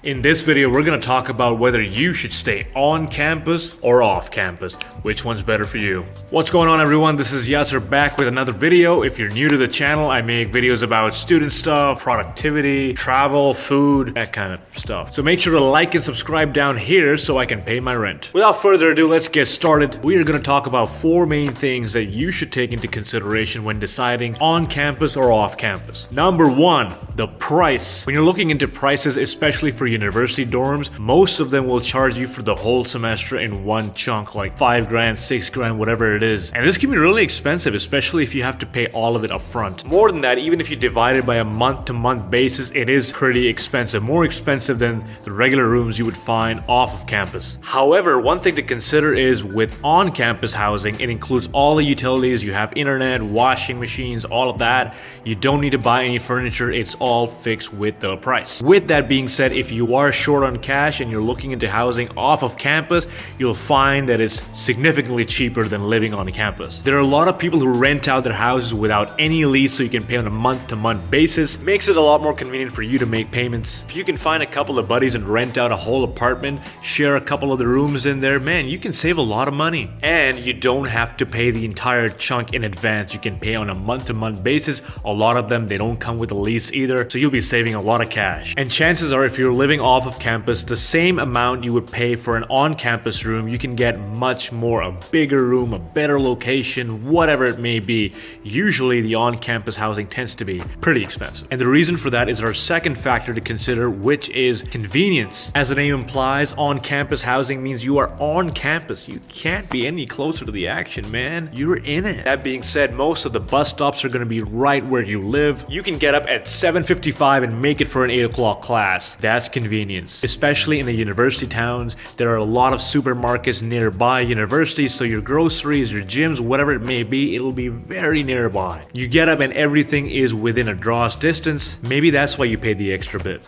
In this video, we're going to talk about whether you should stay on campus or off campus. Which one's better for you? What's going on, everyone? This is Yasser back with another video. If you're new to the channel, I make videos about student stuff, productivity, travel, food, that kind of stuff. So make sure to like and subscribe down here so I can pay my rent. Without further ado, let's get started. We are going to talk about 4 main things that you should take into consideration when deciding on campus or off campus. Number 1, the price. When you're looking into prices, especially for university dorms, most of them will charge you for the whole semester in one chunk, like $5 grand, $6 grand, whatever it is. And this can be really expensive, especially if you have to pay all of it up front. More than that, even if you divide it by a month-to-month basis, it is pretty expensive. More expensive than the regular rooms you would find off of campus. However, one thing to consider is with on-campus housing, it includes all the utilities. You have internet, washing machines, all of that. You don't need to buy any furniture. It's all fixed with the price. With that being said, if you are short on cash and you're looking into housing off of campus, you'll find that it's significantly cheaper than living on campus. There are a lot of people who rent out their houses without any lease, so you can pay on a month-to-month basis. Makes it a lot more convenient for you to make payments. If you can find a couple of buddies and rent out a whole apartment, share a couple of the rooms in there, man, you can save a lot of money. And you don't have to pay the entire chunk in advance. You can pay on a month-to-month basis. A lot of them, they don't come with a lease either, so you'll be saving a lot of cash. And chances are, if you're living off of campus, the same amount you would pay for an on-campus room, you can get much more, a bigger room, a better location, whatever it may be. Usually the on-campus housing tends to be pretty expensive. And the reason for that is our second factor to consider, which is convenience. As the name implies, on-campus housing means you are on campus. You can't be any closer to the action, man. You're in it. That being said, most of the bus stops are going to be right where you live. You can get up at 7:55 and make it for an 8 o'clock class. That's convenience. Especially in the university towns, there are a lot of supermarkets nearby universities, so your groceries, your gyms, whatever it may be, it'll be very nearby. You get up and everything is within a draw's distance. Maybe that's why you pay the extra bit.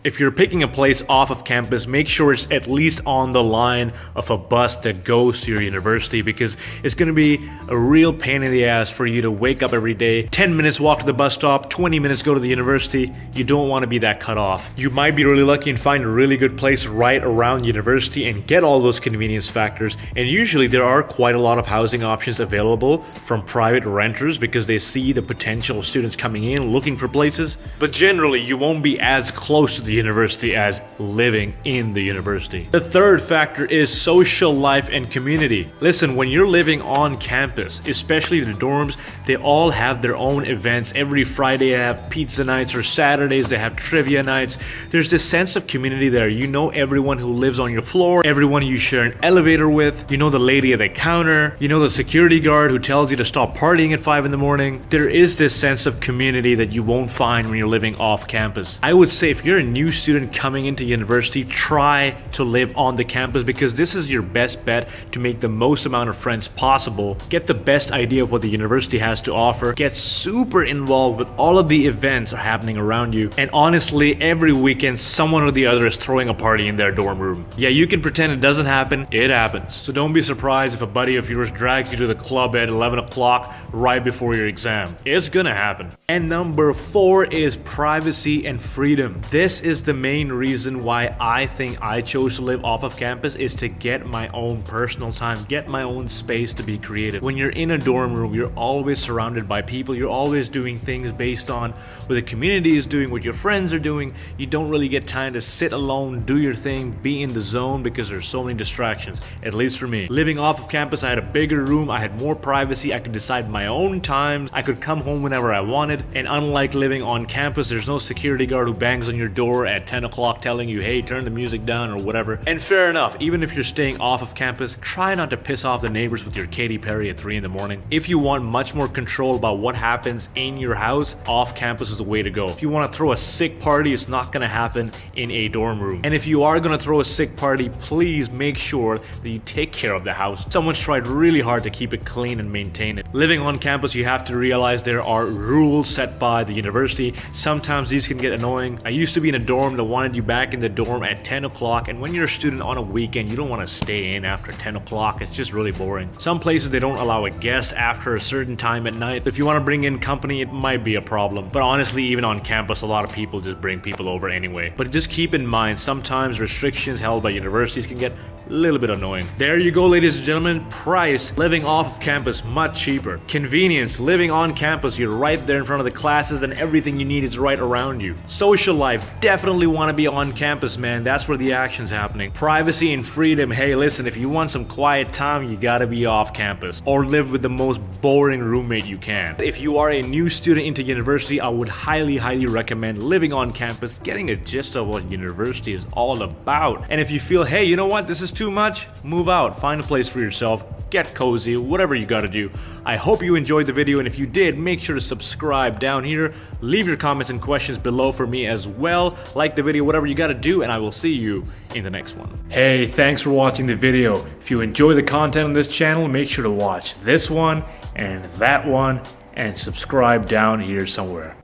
If you're picking a place off of campus, make sure it's at least on the line of a bus that goes to your university, because it's going to be a real pain in the ass for you to wake up every day, 10 minutes walk to the bus stop, 20 minutes go to the university. You don't want to be that cut off. You might be really lucky and find a really good place right around university and get all those convenience factors. And usually there are quite a lot of housing options available from private renters, because they see the potential of students coming in looking for places. But generally you won't be as close to the university as living in the university. The third factor is social life and community. Listen, when you're living on campus, especially the dorms, they all have their own events. Every Friday they have pizza nights, or Saturdays they have trivia nights. There's this sense of community there. You know everyone who lives on your floor, everyone you share an elevator with, you know the lady at the counter, you know the security guard who tells you to stop partying at 5 in the morning. There is this sense of community that you won't find when you're living off campus. I would say if you're a new student coming into university, try to live on the campus, because this is your best bet to make the most amount of friends possible, get the best idea of what the university has to offer, get super involved with all of the events are happening around you, and honestly, every weekend someone or the other is throwing a party in their dorm room. Yeah, you can pretend it doesn't happen, it happens. So don't be surprised if a buddy of yours drags you to the club at 11 o'clock right before your exam. It's gonna happen. And number 4 is privacy and freedom. This is the main reason why I think I chose to live off of campus, is to get my own personal time, get my own space to be creative. When you're in a dorm room, you're always surrounded by people. You're always doing things based on what the community is doing, what your friends are doing. You don't really get time to sit alone, do your thing, be in the zone, because there's so many distractions, at least for me. Living off of campus, I had a bigger room, I had more privacy, I could decide my own times, I could come home whenever I wanted. And unlike living on campus, there's no security guard who bangs on your door at 10 o'clock telling you, hey, turn the music down or whatever. And fair enough, even if you're staying off of campus, try not to piss off the neighbors with your Katy Perry at 3 in the morning. If you want much more control about what happens in your house, off campus is the way to go. If you want to throw a sick party, it's not going to happen in a dorm room. And if you are going to throw a sick party, please make sure that you take care of the house. Someone's tried really hard to keep it clean and maintain it. Living on campus, you have to realize there are rules set by the university. Sometimes these can get annoying. I used to be in a dorm that wanted you back in the dorm at 10 o'clock, and when you're a student on a weekend, you don't want to stay in after 10 o'clock. It's just really boring. Some places they don't allow a guest after a certain time at night. If you want to bring in company, it might be a problem. But honestly, even on campus, a lot of people just bring people over anyway. anyway. But just keep in mind, sometimes restrictions held by universities can get a little bit annoying. There you go, ladies and gentlemen. Price, living off of campus, much cheaper. Convenience, living on campus, you're right there in front of the classes and everything you need is right around you. Social life, definitely want to be on campus, man. That's where the action's happening. Privacy and freedom, hey listen, if you want some quiet time, you gotta be off campus. Or live with the most boring roommate you can. If you are a new student into university, I would highly recommend living on campus, getting a gist of what university is all about. And if you feel, hey, you know what, this is too much, move out, find a place for yourself, get cozy, whatever you gotta do. I hope you enjoyed the video, and if you did, make sure to subscribe down here. Leave your comments and questions below for me as well. Like the video, whatever you gotta do, and I will see you in the next one. Hey, thanks for watching the video. If you enjoy the content on this channel, make sure to watch this one and that one and subscribe down here somewhere.